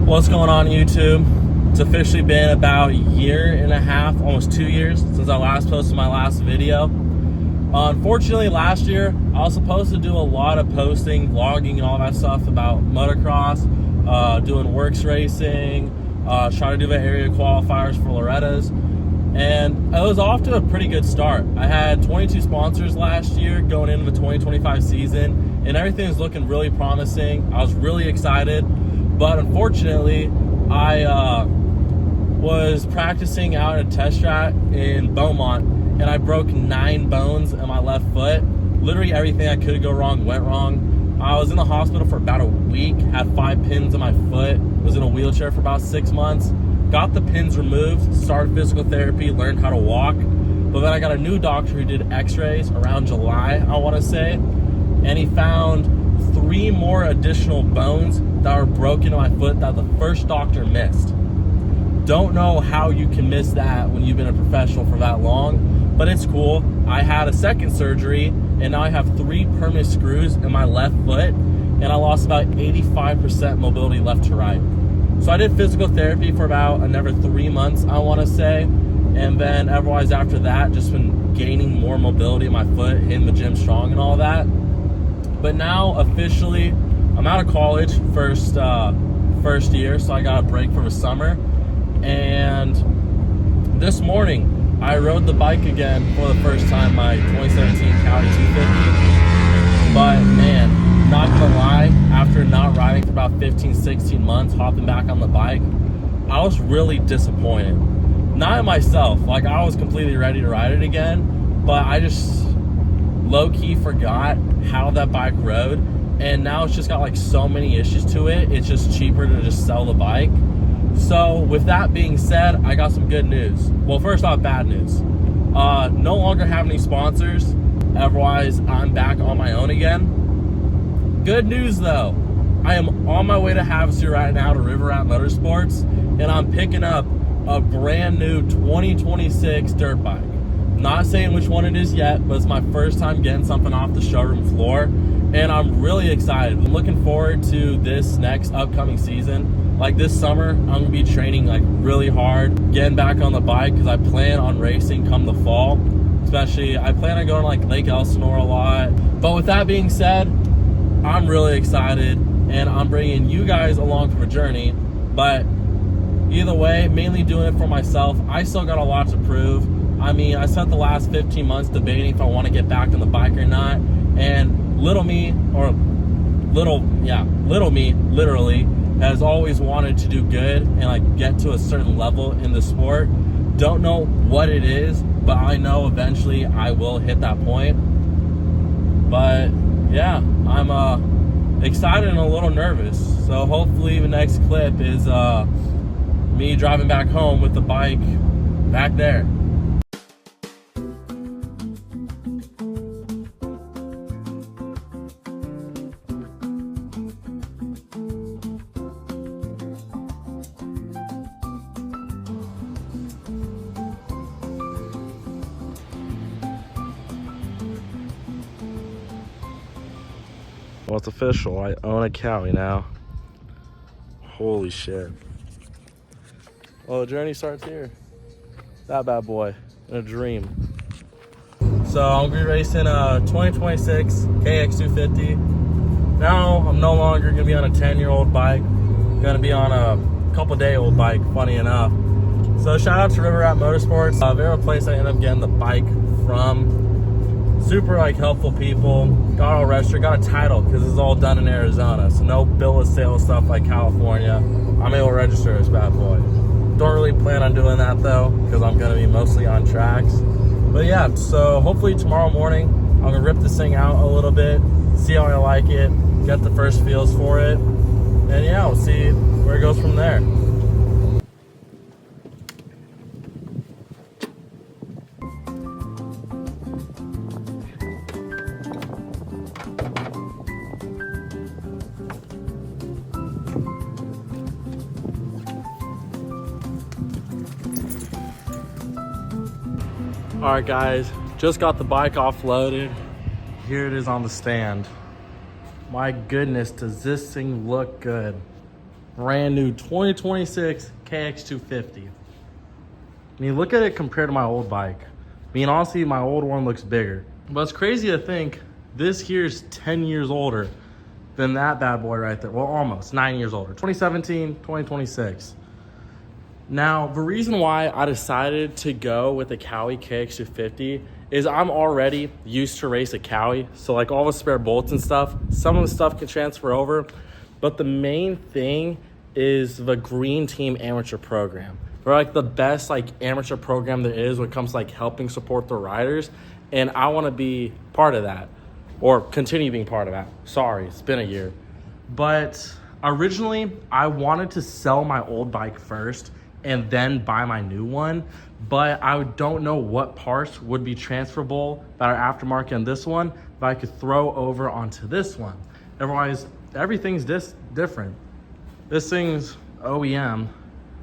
What's going on, YouTube? It's officially been about a year and a half, almost 2 years, since I last posted my last video. Unfortunately, last year I was supposed to do a lot of posting, vlogging, and all that stuff about motocross, doing works racing, trying to do the area qualifiers for Loretta's, and I was off to a pretty good start. I had 22 sponsors last year going into the 2025 season, and everything was looking really promising. I was really excited. But unfortunately, I was practicing out at a test track in Beaumont, and I broke 9 bones in my left foot. Literally everything that could go wrong went wrong. I was in the hospital for about a week, had 5 pins in my foot, was in a wheelchair for about 6 months, got the pins removed, started physical therapy, learned how to walk. But then I got a new doctor who did x-rays around July, I want to say, and he found 3 more additional bones that were broken in my foot that the first doctor missed. Don't know how you can miss that when you've been a professional for that long, but it's cool. I had a second surgery, and now I have 3 permanent screws in my left foot, and I lost about 85% mobility left to right. So I did physical therapy for about another 3 months, I want to say, and then otherwise after that, just been gaining more mobility in my foot, hitting the gym strong and all that. But now officially, I'm out of college, first year, so I got a break for the summer. And this morning, I rode the bike again for the first time, my 2017 County 250. But man, not gonna lie, after not riding for about 15, 16 months, hopping back on the bike, I was really disappointed. Not in myself, like I was completely ready to ride it again, but I just low-key forgot how that bike rode, and now it's just got like so many issues to it. It's just cheaper to just sell the bike. So with that being said, I got some good news. Well, first off, bad news. No longer have any sponsors. Otherwise, I'm back on my own again. Good news though, I am on my way to Havasu right now to River Rat Motorsports, and I'm picking up a brand new 2026 dirt bike. Not saying which one it is yet, but it's my first time getting something off the showroom floor, and I'm really excited. I'm looking forward to this next upcoming season. Like this summer, I'm gonna be training like really hard, getting back on the bike, because I plan on racing come the fall. Especially, I plan on going to like Lake Elsinore a lot. But with that being said, I'm really excited, and I'm bringing you guys along for a journey. But either way, mainly doing it for myself. I still got a lot to prove. I mean, I spent the last 15 months debating if I want to get back on the bike or not, and little me literally has always wanted to do good and like get to a certain level in the sport. Don't know what it is, but I know eventually I will hit that point. But yeah, I'm excited and a little nervous. So hopefully the next clip is me driving back home with the bike back there. Well, it's official. I own a Cowie now. Holy shit. Well, the journey starts here. That bad boy. In a dream. So I'm gonna be racing a 2026 KX250. Now I'm no longer gonna be on a 10-year-old bike. I'm gonna be on a couple-day-old bike, funny enough. So shout out to River Rat Motorsports. They're a place I ended up getting the bike from. Super like helpful people. Got all registered, got a title because it's all done in Arizona. So no bill of sale stuff like California. I'm able to register this bad boy. Don't really plan on doing that though, because I'm gonna be mostly on tracks. But yeah, so hopefully tomorrow morning I'm gonna rip this thing out a little bit, see how I like it, get the first feels for it, and yeah, we'll see where it goes from there. All right guys, just got the bike offloaded. Here it is on the stand. My goodness, does this thing look good? brand new 2026 KX250. I mean, look at it compared to my old bike. I mean, honestly, my old one looks bigger. But it's crazy to think this here's 10 years older than that bad boy right there. Well, almost 9 years older. 2017, 2026. Now, the reason why I decided to go with the Cowie KX250 is I'm already used to race a Cowie. So like all the spare bolts and stuff, some of the stuff can transfer over. But the main thing is the Green Team Amateur Program. They're like the best like amateur program there is when it comes to like helping support the riders. And I want to be part of that, or continue being part of that. Sorry, it's been a year. But originally I wanted to sell my old bike first and then buy my new one. But I don't know what parts would be transferable that are aftermarket in this one that I could throw over onto this one. Otherwise, everything's different. This thing's OEM.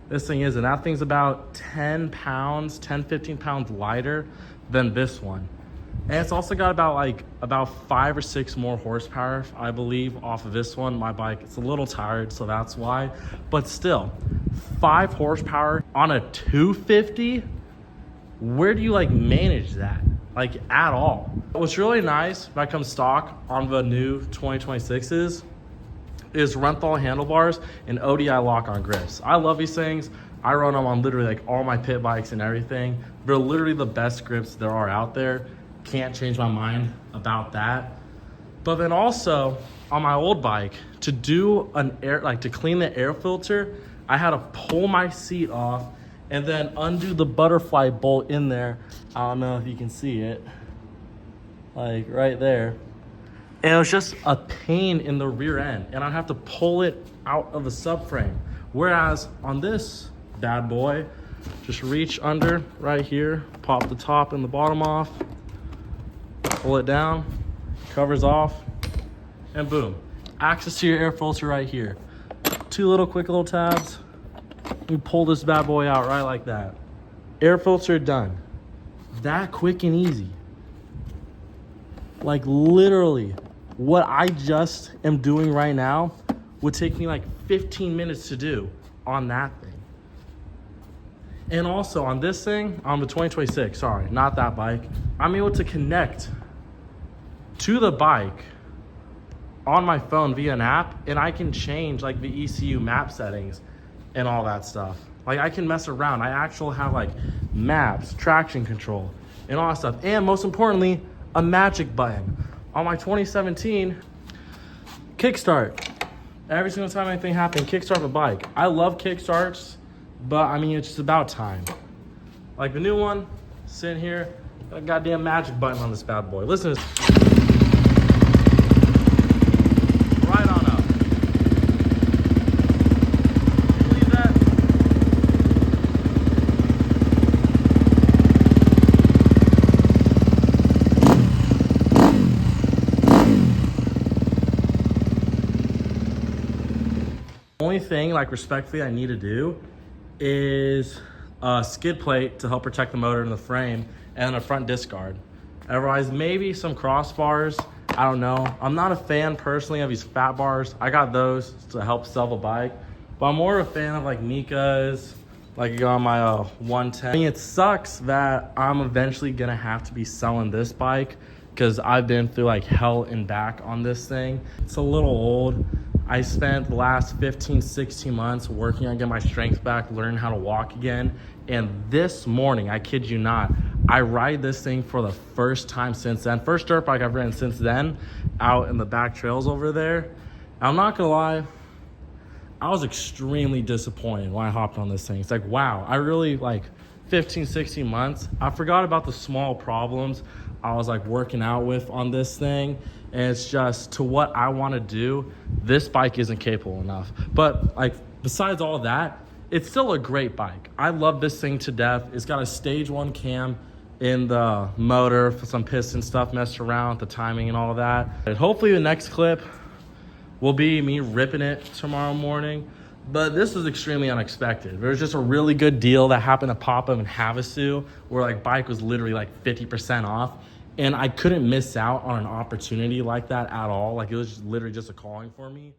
This thing isn't. That thing's about 10 pounds, 10, 15 pounds lighter than this one. And it's also got about 5 or 6 more horsepower, I believe, off of this one. My bike, it's a little tired, so that's why. But still, 5 horsepower on a 250? Where do you like manage that? Like at all? What's really nice when I come stock on the new 2026s is Renthal handlebars and ODI lock-on grips. I love these things. I run them on literally like all my pit bikes and everything. They're literally the best grips there are out there. Can't change my mind about that. But then also on my old bike, to do to clean the air filter, I had to pull my seat off and then undo the butterfly bolt in there. I don't know if you can see it, like right there. And it was just a pain in the rear end, and I'd have to pull it out of the subframe. Whereas on this bad boy, just reach under right here, pop the top and the bottom off, pull it down, covers off, and boom. Access to your air filter right here. 2 quick little tabs. You pull this bad boy out right like that. Air filter done. That quick and easy. Like literally, what I just am doing right now would take me like 15 minutes to do on that thing. And also on this thing, on the 2026, sorry, not that bike, I'm able to connect to the bike on my phone via an app, and I can change like the ECU map settings and all that stuff. Like I can mess around. I actually have like maps, traction control, and all that stuff. And most importantly, a magic button. On my 2017 kickstart, every single time anything happened, kickstart the bike. I love kickstarts, but I mean, it's just about time. Like the new one, sitting here, got a goddamn magic button on this bad boy. Listen to this. Right on up. Can you believe that? Only thing, like respectfully, I need to do is a skid plate to help protect the motor and the frame, and a front disc guard. Otherwise, maybe some crossbars. I don't know. I'm not a fan personally of these fat bars. I got those to help sell the bike, but I'm more of a fan of like Mika's, like I got on my 110. I mean, it sucks that I'm eventually gonna have to be selling this bike because I've been through like hell and back on this thing. It's a little old. I spent the last 15, 16 months working on getting my strength back, learning how to walk again. And this morning, I kid you not, I ride this thing for the first time since then. First dirt bike I've ridden since then, out in the back trails over there. I'm not gonna lie, I was extremely disappointed when I hopped on this thing. It's like, wow, I really like 15, 16 months. I forgot about the small problems I was like working out with on this thing. And it's just to what I want to do, this bike isn't capable enough. But like besides all that, it's still a great bike. I love this thing to death. It's got a stage 1 cam in the motor for some piston stuff, messed around with the timing and all of that. And hopefully the next clip will be me ripping it tomorrow morning. But this was extremely unexpected. There was just a really good deal that happened to pop up in Havasu where like bike was literally like 50% off. And I couldn't miss out on an opportunity like that at all. Like it was literally just a calling for me.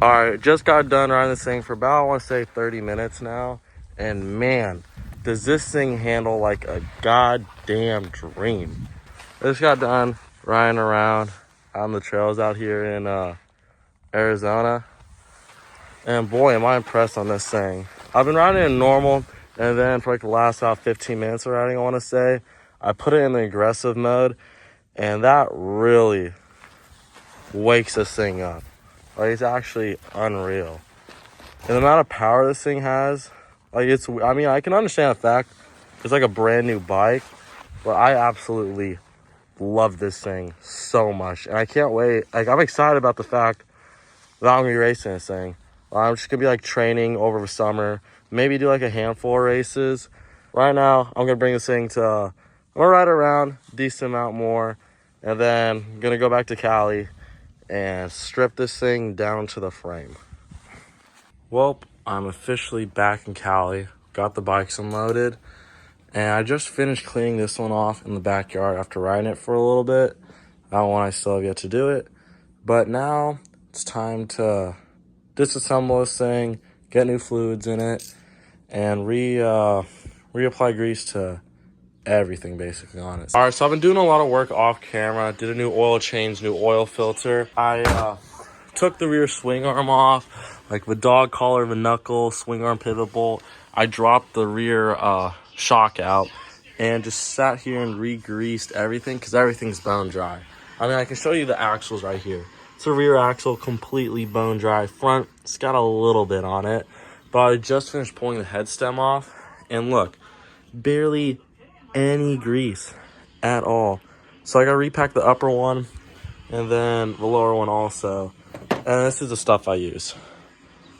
All right, just got done riding this thing for about, I want to say 30 minutes now. And man, does this thing handle like a goddamn dream. I just got done riding around on the trails out here in Arizona. And boy, am I impressed on this thing. I've been riding in normal, and then for like the last about 15 minutes of riding, I want to say, I put it in the aggressive mode, and that really wakes this thing up. Like, it's actually unreal. And the amount of power this thing has, like, I mean, I can understand the fact it's like a brand new bike, but I absolutely love this thing so much. And I can't wait. Like, I'm excited about the fact that I'm gonna be racing this thing. I'm just gonna be like training over the summer, maybe do like a handful of races. Right now, I'm gonna bring this thing to, I'm gonna ride around a decent amount more, and then I'm gonna go back to Cali and strip this thing down to the frame. Well, I'm officially back in Cali. Got the bikes unloaded, and I just finished cleaning this one off in the backyard after riding it for a little bit. That one I still have yet to do it, but now it's time to disassemble this thing, get new fluids in it, and reapply grease to everything basically on it. All right, so I've been doing a lot of work off camera. Did a new oil change, new oil filter. I took the rear swing arm off, like the dog collar, the knuckle, swing arm pivot bolt. I dropped the rear shock out and just sat here and re-greased everything because everything's bone dry. I mean, I can show you the axles right here. It's a rear axle, completely bone dry. Front, it's got a little bit on it, but I just finished pulling the head stem off, and look, barely any grease at all. So I gotta repack the upper one and then the lower one also. And this is the stuff I use.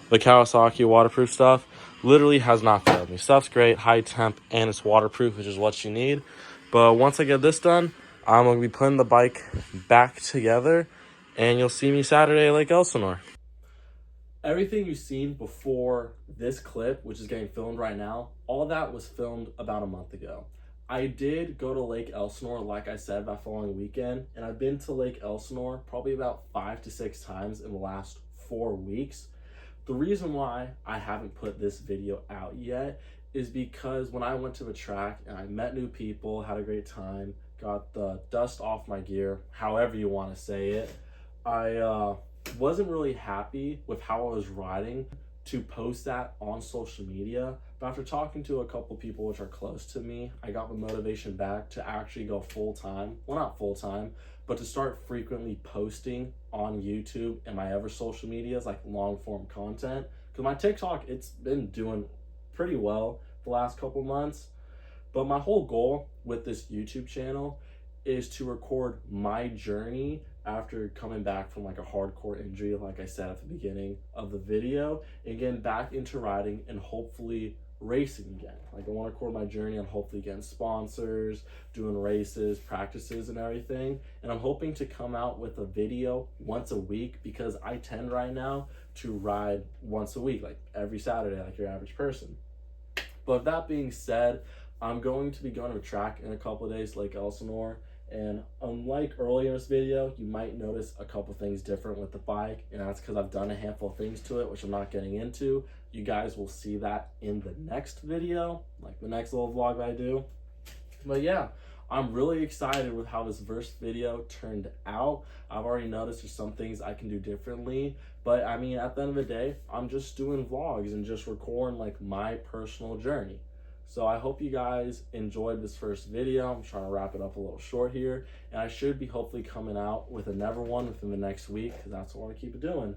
The Kawasaki waterproof stuff literally has not failed me. Stuff's great, high temp, and it's waterproof, which is what you need. But once I get this done, I'm gonna be putting the bike back together, and you'll see me Saturday at Lake Elsinore. Everything you've seen before this clip, which is getting filmed right now, all that was filmed about a month ago. I did go to Lake Elsinore, like I said, that following weekend, and I've been to Lake Elsinore probably about 5 to 6 times in the last 4 weeks. The reason why I haven't put this video out yet is because when I went to the track and I met new people, had a great time, got the dust off my gear, however you want to say it, I wasn't really happy with how I was riding to post that on social media. But after talking to a couple people which are close to me, I got the motivation back to actually go full-time. Well, not full-time, but to start frequently posting on YouTube and my other social medias, like long-form content. Because my TikTok, it's been doing pretty well the last couple months. But my whole goal with this YouTube channel is to record my journey after coming back from like a hardcore injury, like I said at the beginning of the video, and getting back into riding and hopefully racing again. Like, I want to record my journey on hopefully getting sponsors, doing races, practices, and everything. And I'm hoping to come out with a video once a week, because I tend right now to ride once a week, like every Saturday, like your average person. But that being said, I'm going to be going to a track in a couple of days, Lake Elsinore. And unlike earlier in this video, you might notice a couple things different with the bike, and that's because I've done a handful of things to it, which I'm not getting into. You guys will see that in the next video, like the next little vlog that I do. But yeah, I'm really excited with how this first video turned out. I've already noticed there's some things I can do differently, but I mean, at the end of the day, I'm just doing vlogs and just recording like my personal journey. So I hope you guys enjoyed this first video. I'm trying to wrap it up a little short here, and I should be hopefully coming out with another one within the next week, because that's what I want to keep it doing.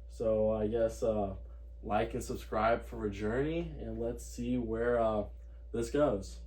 So I guess like and subscribe for a journey, and let's see where this goes.